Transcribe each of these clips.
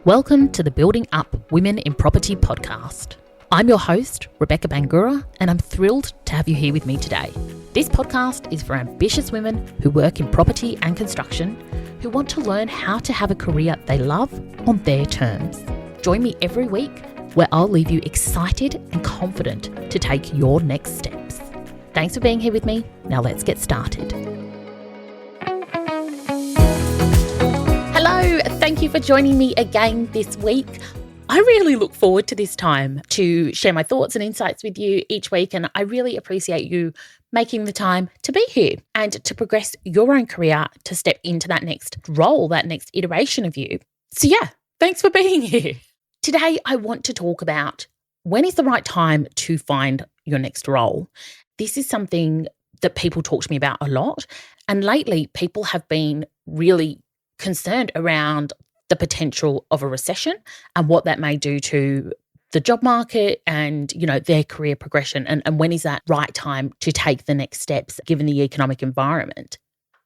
Welcome to the Building Up Women in Property podcast. I'm your host, Rebecca Bangura, and I'm thrilled to have you here with me today. This podcast is for ambitious women who work in property and construction, who want to learn how to have a career they love on their terms. Join me every week where I'll leave you excited and confident to take your next steps. Thanks for being here with me. Now let's get started. Hello, thank you for joining me again this week. I really look forward to this time to share my thoughts and insights with you each week, and I really appreciate you making the time to be here and to progress your own career, to step into that next role, that next iteration of you. So yeah, thanks for being here. Today, I want to talk about when is the right time to find your next role. This is something that people talk to me about a lot, and lately people have been really concerned around the potential of a recession and what that may do to the job market and, their career progression, and when is that right time to take the next steps given the economic environment.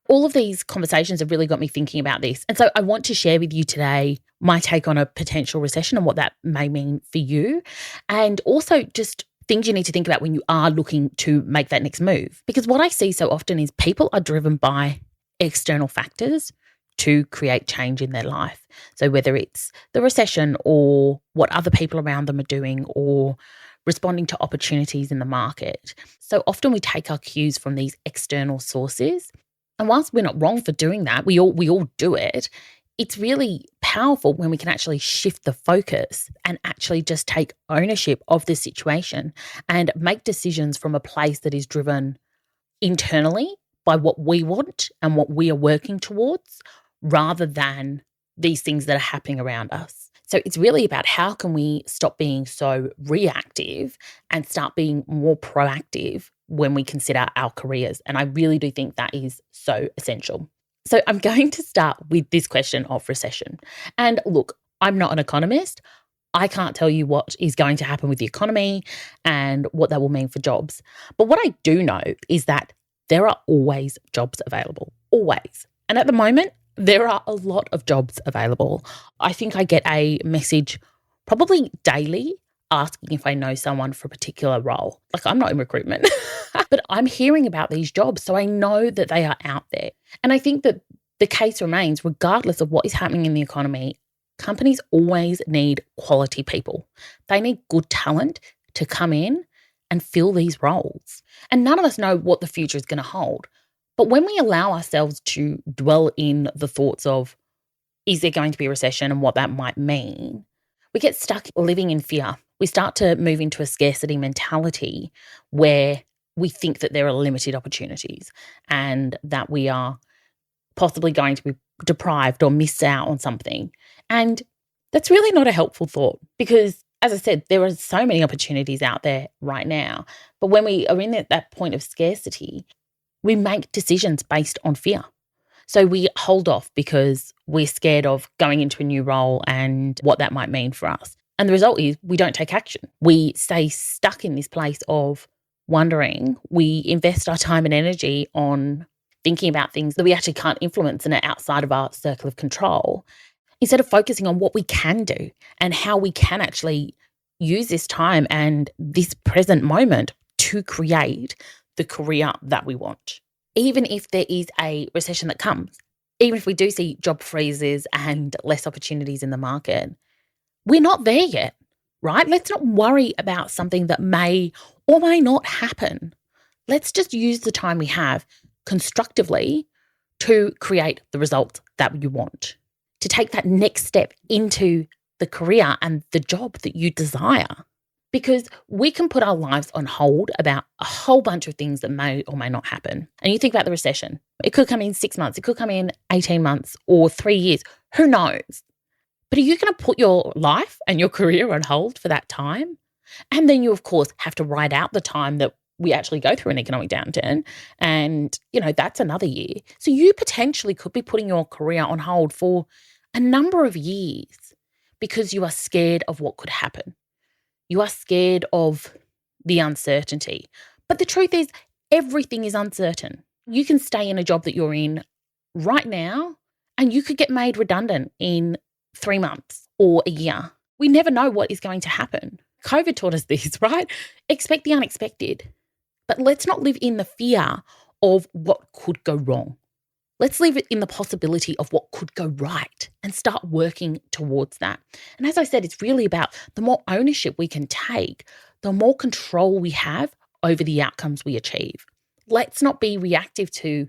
All of these conversations have really got me thinking about this. And so I want to share with you today my take on a potential recession and what that may mean for you, and also just things you need to think about when you are looking to make that next move. Because what I see so often is people are driven by external factors to create change in their life. So whether it's the recession or what other people around them are doing or responding to opportunities in the market. So often we take our cues from these external sources. And whilst we're not wrong for doing that, we all do it. It's really powerful when we can actually shift the focus and actually just take ownership of the situation and make decisions from a place that is driven internally by what we want and what we are working towards, rather than these things that are happening around us. So it's really about how can we stop being so reactive and start being more proactive when we consider our careers. And I really do think that is so essential. So I'm going to start with this question of recession. And look, I'm not an economist. I can't tell you what is going to happen with the economy and what that will mean for jobs. But what I do know is that there are always jobs available, always. And at the moment, there are a lot of jobs available. I think I get a message probably daily asking if I know someone for a particular role. Like, I'm not in recruitment, but I'm hearing about these jobs, so I know that they are out there. And I think that the case remains, regardless of what is happening in the economy, companies always need quality people. They need good talent to come in and fill these roles. And none of us know what the future is going to hold. But when we allow ourselves to dwell in the thoughts of, is there going to be a recession and what that might mean, we get stuck living in fear. We start to move into a scarcity mentality where we think that there are limited opportunities and that we are possibly going to be deprived or miss out on something. And that's really not a helpful thought because, as I said, there are so many opportunities out there right now. But when we are in that point of scarcity, we make decisions based on fear. So we hold off because we're scared of going into a new role and what that might mean for us. And the result is we don't take action. We stay stuck in this place of wondering. We invest our time and energy on thinking about things that we actually can't influence and are outside of our circle of control, instead of focusing on what we can do and how we can actually use this time and this present moment to create the career that we want. Even if there is a recession that comes, even if we do see job freezes and less opportunities in the market, we're not there yet, right? Let's not worry about something that may or may not happen. Let's just use the time we have constructively to create the result that you want, to take that next step into the career and the job that you desire. Because we can put our lives on hold about a whole bunch of things that may or may not happen. And you think about the recession. It could come in 6 months. It could come in 18 months or 3 years. Who knows? But are you going to put your life and your career on hold for that time? And then you, of course, have to ride out the time that we actually go through an economic downturn. And, that's another year. So you potentially could be putting your career on hold for a number of years because you are scared of what could happen. You are scared of the uncertainty. But the truth is, everything is uncertain. You can stay in a job that you're in right now and you could get made redundant in 3 months. or a year. We never know what is going to happen. COVID taught us this, right? Expect the unexpected. But let's not live in the fear of what could go wrong. Let's live in the possibility of what could go right and start working towards that. And as I said, it's really about the more ownership we can take, the more control we have over the outcomes we achieve. Let's not be reactive to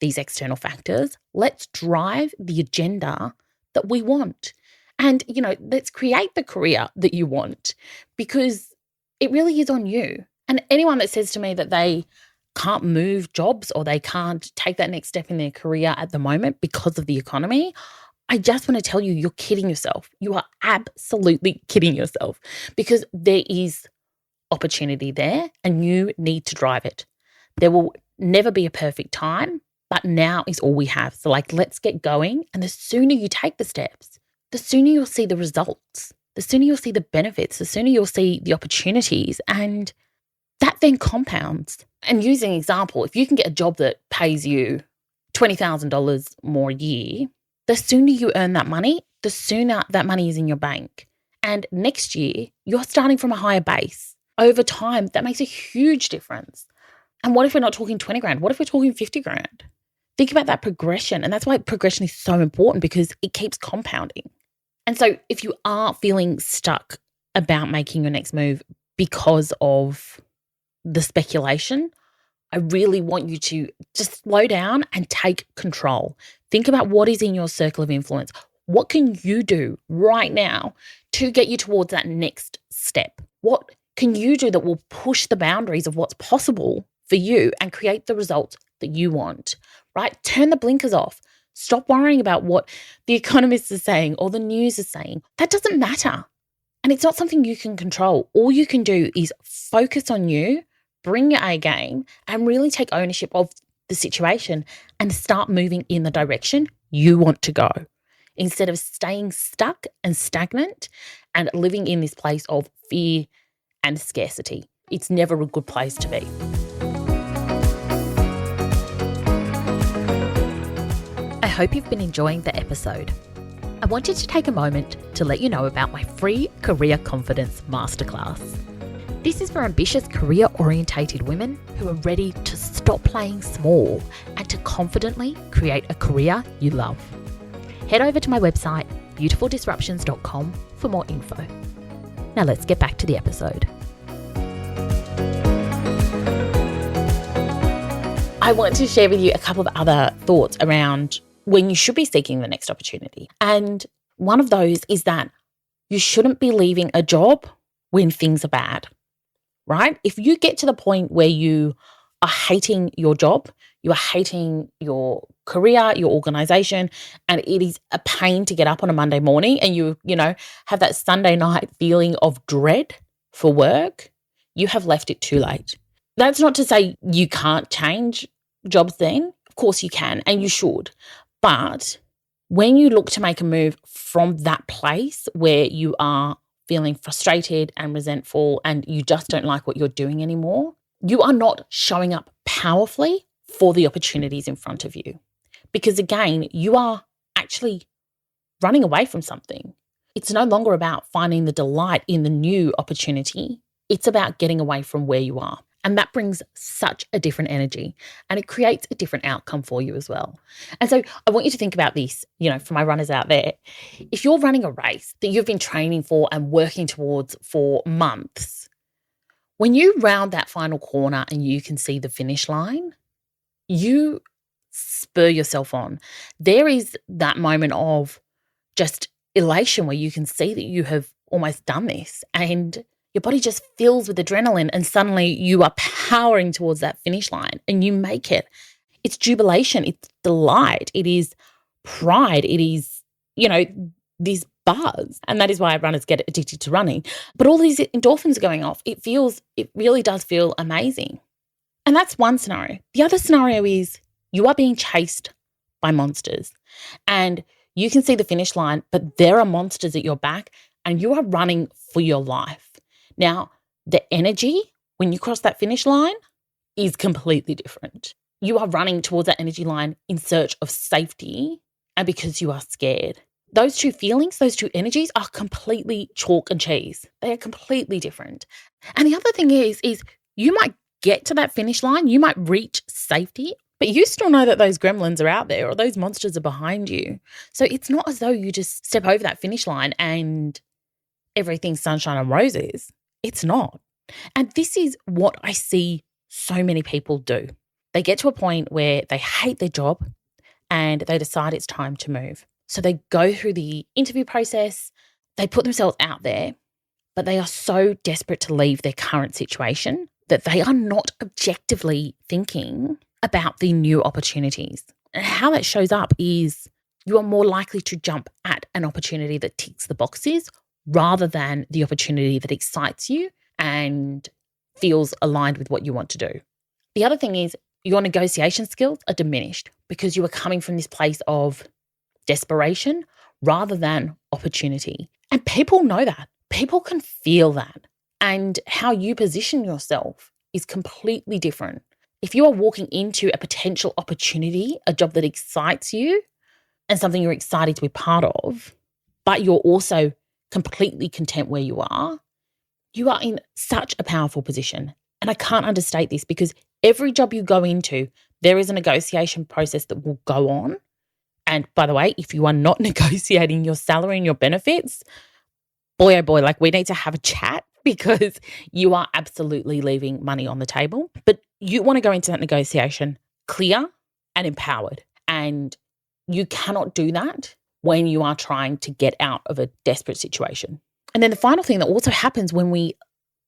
these external factors. Let's drive the agenda that we want. And, let's create the career that you want, because it really is on you. And anyone that says to me that they can't move jobs or they can't take that next step in their career at the moment because of the economy, I just want to tell you, you're kidding yourself. You are absolutely kidding yourself, because there is opportunity there and you need to drive it. There will never be a perfect time, but now is all we have. So let's get going. And the sooner you take the steps, the sooner you'll see the results, the sooner you'll see the benefits, the sooner you'll see the opportunities, and that then compounds. And using an example, if you can get a job that pays you $20,000 more a year, the sooner you earn that money, the sooner that money is in your bank. And next year, you're starting from a higher base. Over time, that makes a huge difference. And what if we're not talking 20 grand? What if we're talking 50 grand? Think about that progression. And that's why progression is so important, because it keeps compounding. And so if you are feeling stuck about making your next move because of the speculation, I really want you to just slow down and take control. Think about what is in your circle of influence. What can you do right now to get you towards that next step? What can you do that will push the boundaries of what's possible for you and create the results that you want, right? Turn the blinkers off. Stop worrying about what the economists are saying or the news is saying. That doesn't matter. And it's not something you can control. All you can do is focus on you, bring your A game, and really take ownership of the situation and start moving in the direction you want to go, instead of staying stuck and stagnant and living in this place of fear and scarcity. It's never a good place to be. I hope you've been enjoying the episode. I wanted to take a moment to let you know about my free Career Confidence Masterclass. This is for ambitious career-orientated women who are ready to stop playing small and to confidently create a career you love. Head over to my website, beautifuldisruptions.com, for more info. Now let's get back to the episode. I want to share with you a couple of other thoughts around when you should be seeking the next opportunity. And one of those is that you shouldn't be leaving a job when things are bad, right? If you get to the point where you are hating your job, you are hating your career, your organization, and it is a pain to get up on a Monday morning and you have that Sunday night feeling of dread for work, you have left it too late. That's not to say you can't change jobs then. Of course you can and you should. But when you look to make a move from that place where you are feeling frustrated and resentful and you just don't like what you're doing anymore, you are not showing up powerfully for the opportunities in front of you. Because again, you are actually running away from something. It's no longer about finding the delight in the new opportunity. It's about getting away from where you are. And that brings such a different energy and it creates a different outcome for you as well. And so I want you to think about this, for my runners out there. If you're running a race that you've been training for and working towards for months, when you round that final corner and you can see the finish line, you spur yourself on. There is that moment of just elation where you can see that you have almost done this and your body just fills with adrenaline and suddenly you are powering towards that finish line and you make it. It's jubilation. It's delight. It is pride. It is, this buzz. And that is why runners get addicted to running. But all these endorphins are going off. It really does feel amazing. And that's one scenario. The other scenario is you are being chased by monsters and you can see the finish line, but there are monsters at your back and you are running for your life. Now, the energy when you cross that finish line is completely different. You are running towards that energy line in search of safety and because you are scared. those two feelings, those two energies are completely chalk and cheese. They are completely different. And the other thing is you might get to that finish line, you might reach safety, but you still know that those gremlins are out there or those monsters are behind you. So it's not as though you just step over that finish line and everything's sunshine and roses. It's not. And this is what I see so many people do. They get to a point where they hate their job and they decide it's time to move. So they go through the interview process, they put themselves out there, but they are so desperate to leave their current situation that they are not objectively thinking about the new opportunities. And how that shows up is you are more likely to jump at an opportunity that ticks the boxes rather than the opportunity that excites you and feels aligned with what you want to do. The other thing is your negotiation skills are diminished because you are coming from this place of desperation rather than opportunity. And people know that. People can feel that. And how you position yourself is completely different. If you are walking into a potential opportunity, a job that excites you and something you're excited to be part of, but you're also completely content where you are in such a powerful position. And I can't understate this because every job you go into, there is a negotiation process that will go on. And by the way, if you are not negotiating your salary and your benefits, boy, oh boy, like we need to have a chat because you are absolutely leaving money on the table. But you want to go into that negotiation clear and empowered. And you cannot do that when you are trying to get out of a desperate situation. And then the final thing that also happens when we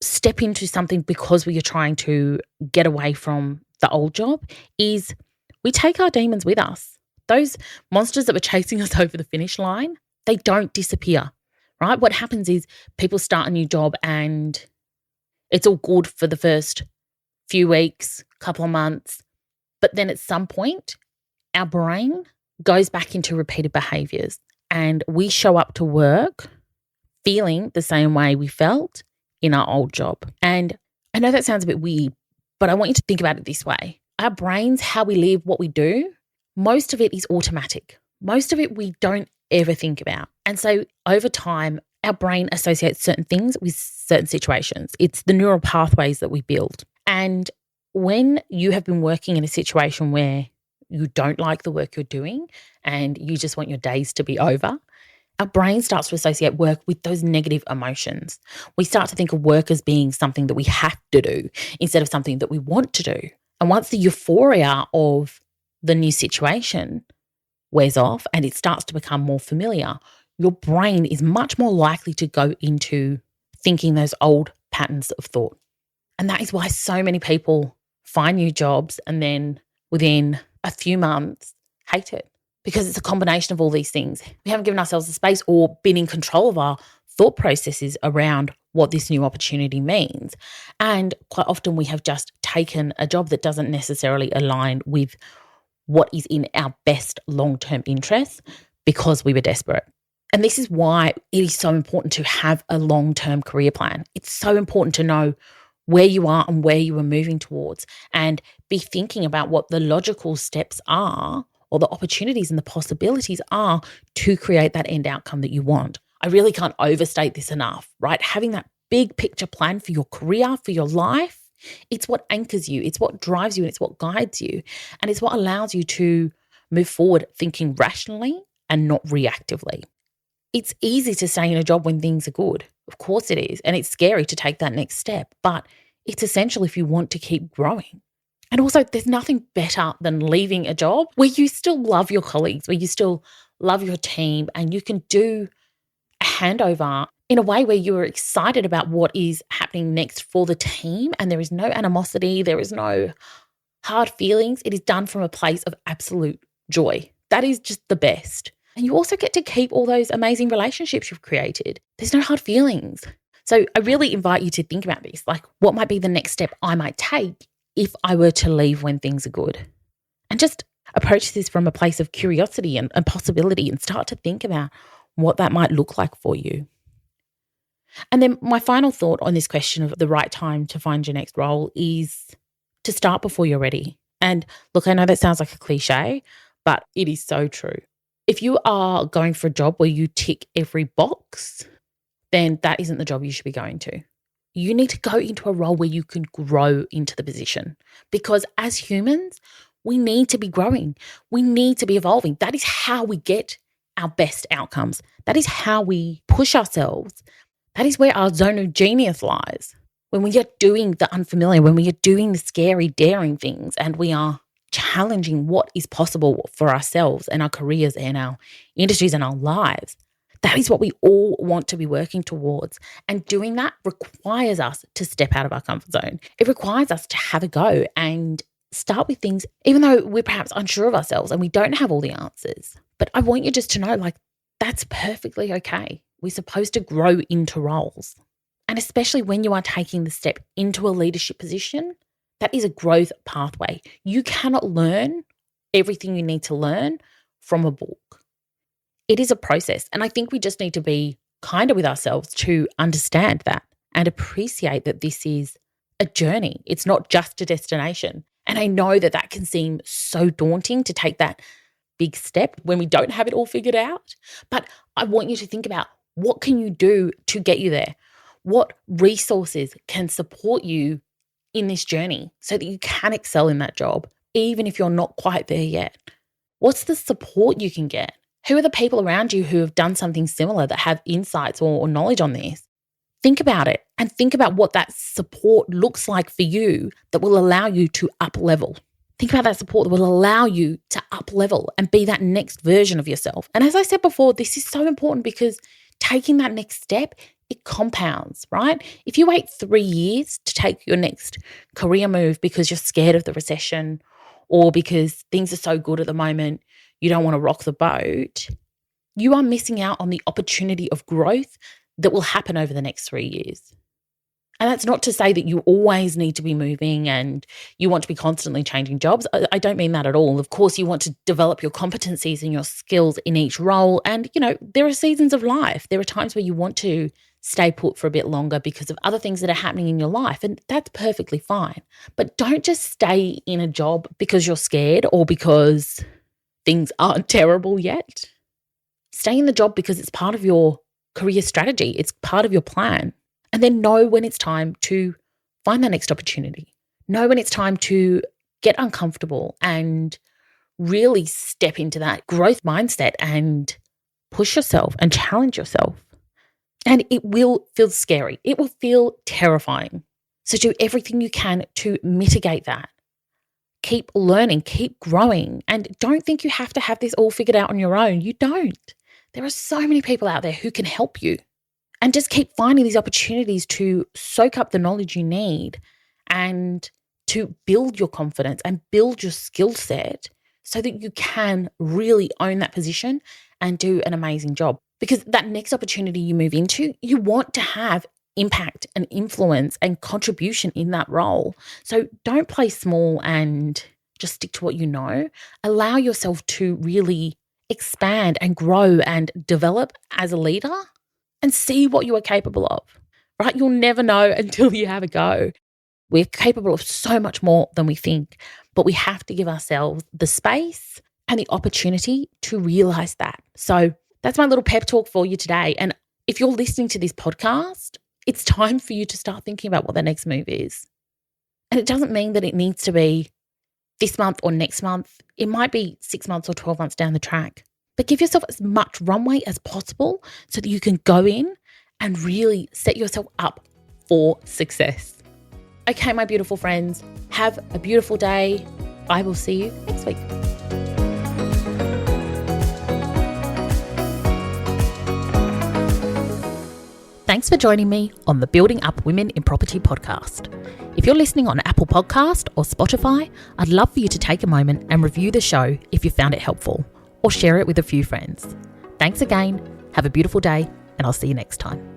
step into something because we are trying to get away from the old job is we take our demons with us. Those monsters that were chasing us over the finish line, they don't disappear, right? What happens is people start a new job and it's all good for the first few weeks, couple of months. But then at some point, our brain goes back into repeated behaviors and we show up to work feeling the same way we felt in our old job. And I know that sounds a bit weird, but I want you to think about it this way. Our brains, how we live, what we do, most of it is automatic. Most of it we don't ever think about. And so over time, our brain associates certain things with certain situations. It's the neural pathways that we build. And when you have been working in a situation where you don't like the work you're doing and you just want your days to be over, our brain starts to associate work with those negative emotions. We start to think of work as being something that we have to do instead of something that we want to do. And once the euphoria of the new situation wears off and it starts to become more familiar, your brain is much more likely to go into thinking those old patterns of thought. And that is why so many people find new jobs and then within a few months hate it. Because it's a combination of all these things. We haven't given ourselves the space or been in control of our thought processes around what this new opportunity means. And quite often we have just taken a job that doesn't necessarily align with what is in our best long-term interests because we were desperate. And this is why it is so important to have a long-term career plan. It's so important to know where you are and where you are moving towards and be thinking about what the logical steps are or the opportunities and the possibilities are to create that end outcome that you want. I really can't overstate this enough, right? Having that big picture plan for your career, for your life, it's what anchors you, it's what drives you, and it's what guides you. And it's what allows you to move forward thinking rationally and not reactively. It's easy to stay in a job when things are good. Of course it is. And it's scary to take that next step, but it's essential if you want to keep growing. And also, there's nothing better than leaving a job where you still love your colleagues, where you still love your team, and you can do a handover in a way where you're excited about what is happening next for the team, and there is no animosity, there is no hard feelings. It is done from a place of absolute joy. That is just the best. And you also get to keep all those amazing relationships you've created. There's no hard feelings. So I really invite you to think about this, like what might be the next step I might take if I were to leave when things are good. And just approach this from a place of curiosity and possibility and start to think about what that might look like for you. And then my final thought on this question of the right time to find your next role is to start before you're ready. And look, I know that sounds like a cliche, but it is so true. If you are going for a job where you tick every box, then that isn't the job you should be going to. You need to go into a role where you can grow into the position, because as humans, we need to be growing. We need to be evolving. That is how we get our best outcomes. That is how we push ourselves. That is where our zone of genius lies. When we are doing the unfamiliar, when we are doing the scary, daring things, and we are challenging what is possible for ourselves and our careers and our industries and our lives. That is what we all want to be working towards. And doing that requires us to step out of our comfort zone. It requires us to have a go and start with things, even though we're perhaps unsure of ourselves and we don't have all the answers. But I want you just to know, that's perfectly okay. We're supposed to grow into roles. And especially when you are taking the step into a leadership position, that is a growth pathway. You cannot learn everything you need to learn from a book. It is a process. And I think we just need to be kinder with ourselves to understand that and appreciate that this is a journey. It's not just a destination. And I know that that can seem so daunting to take that big step when we don't have it all figured out. But I want you to think about, what can you do to get you there? What resources can support you in this journey so that you can excel in that job, even if you're not quite there yet? What's the support you can get? Who are the people around you who have done something similar that have insights or knowledge on this? Think about it and think about what that support looks like for you that will allow you to up level. Think about that support that will allow you to up level and be that next version of yourself. And as I said before, this is so important because taking that next step, it compounds, right? If you wait 3 years to take your next career move because you're scared of the recession or because things are so good at the moment, you don't want to rock the boat, you are missing out on the opportunity of growth that will happen over the next 3 years. And that's not to say that you always need to be moving and you want to be constantly changing jobs. I don't mean that at all. Of course, you want to develop your competencies and your skills in each role. And, there are seasons of life. There are times where you want to stay put for a bit longer because of other things that are happening in your life. And that's perfectly fine. But don't just stay in a job because you're scared or because things aren't terrible yet. Stay in the job because it's part of your career strategy. It's part of your plan. And then know when it's time to find that next opportunity. Know when it's time to get uncomfortable and really step into that growth mindset and push yourself and challenge yourself. And it will feel scary. It will feel terrifying. So do everything you can to mitigate that. Keep learning, keep growing, and don't think you have to have this all figured out on your own. You don't. There are so many people out there who can help you. And just keep finding these opportunities to soak up the knowledge you need and to build your confidence and build your skill set so that you can really own that position and do an amazing job. Because that next opportunity you move into, you want to have impact and influence and contribution in that role. So don't play small and just stick to what you know. Allow yourself to really expand and grow and develop as a leader and see what you are capable of, right? You'll never know until you have a go. We're capable of so much more than we think, but we have to give ourselves the space and the opportunity to realize that. So that's my little pep talk for you today. And if you're listening to this podcast, it's time for you to start thinking about what the next move is. And it doesn't mean that it needs to be this month or next month. It might be 6 months or 12 months down the track. But give yourself as much runway as possible so that you can go in and really set yourself up for success. Okay, my beautiful friends, have a beautiful day. I will see you next week. Thanks for joining me on the Building Up Women in Property podcast. If you're listening on Apple Podcast or Spotify, I'd love for you to take a moment and review the show if you found it helpful, or share it with a few friends. Thanks again, have a beautiful day, and I'll see you next time.